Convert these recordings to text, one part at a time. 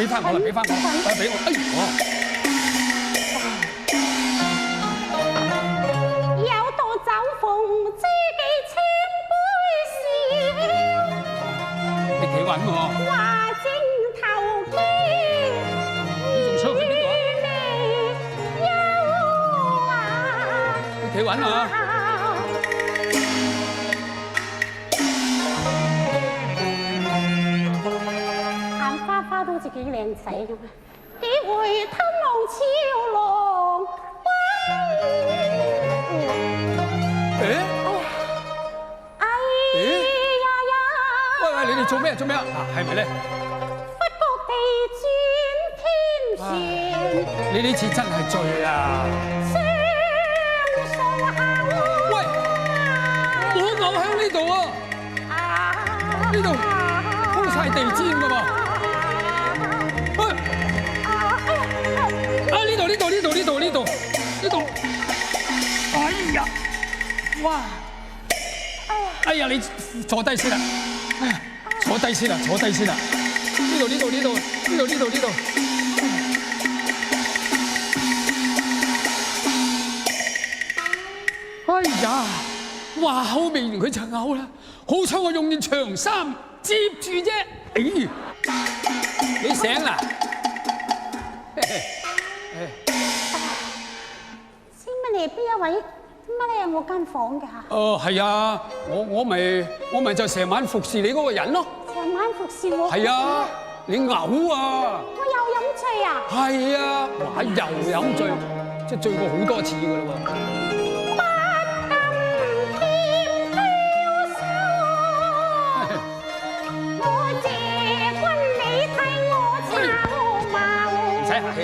翻我啦，俾翻我，俾我，哎有道酒逢知己千杯少，你企穩喎，話正投機。你仲想去邊度啊？你企穩啊！眼花花都好似幾靚仔咁啊！幾回吞浪潮浪誒哎呀呀！喂，你哋做咩啊？嗱，係咪咧？忽覺地轉天旋，你呢次真係醉啦！雙數下喂，我牛喺呢度啊！呢度鋪晒地氈㗎喎。啊！呢度，哎呀！哇！哎呀，你坐低先啦。坐低先啦。呢度。哎呀！哇！口未完佢就嘔啦，好彩我用件長衫接住啫。哎，你醒啦？請問你係邊一位？乜你有我間房㗎？係啊，我咪就成晚服侍你嗰個人咯。成晚服侍我。係啊，你嘔啊！我又飲醉啊！係啊，哇！又飲醉，即係醉過好多次㗎啦喎。唔使客氣。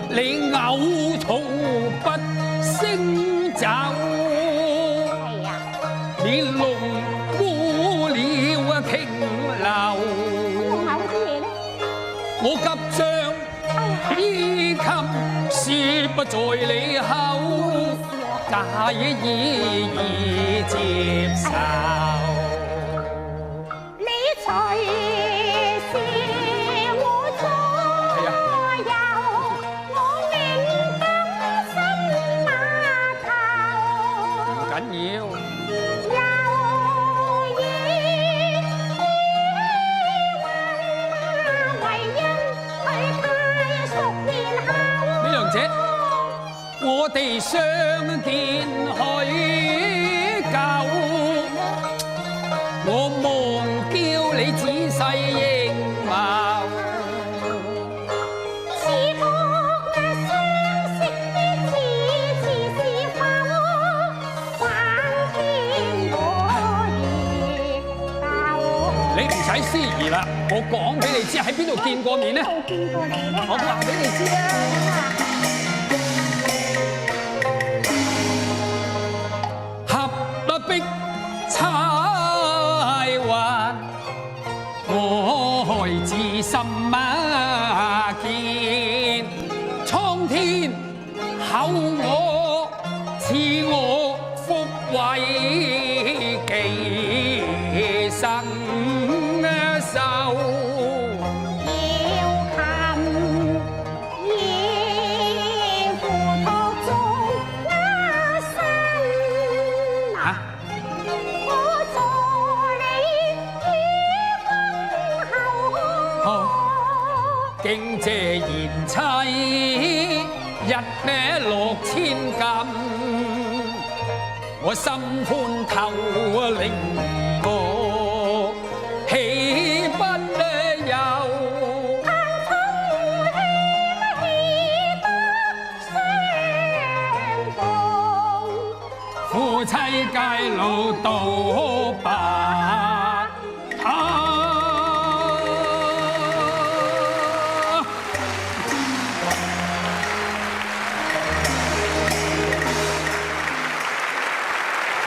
你嘔吐不勝酒，你弄污了瓊樓。我急將喜謨說不在你口，假意接受。你隨時我左右，我命甘心碼頭。唔緊要。有意為因佢太熟面口。呢兩姐，我哋相見許久，我忘叫你仔細認貌。似覺那相識的字詞是否反天我已舊？你唔使思疑啦，我講俾你知喺邊度見過面咧。邊度見過你咧？我話俾你知啦。合璧柴還，愛自心馬見。蒼天厚我，賜我福慧幾生受。敬謝賢妻16000金，我心寬透靈。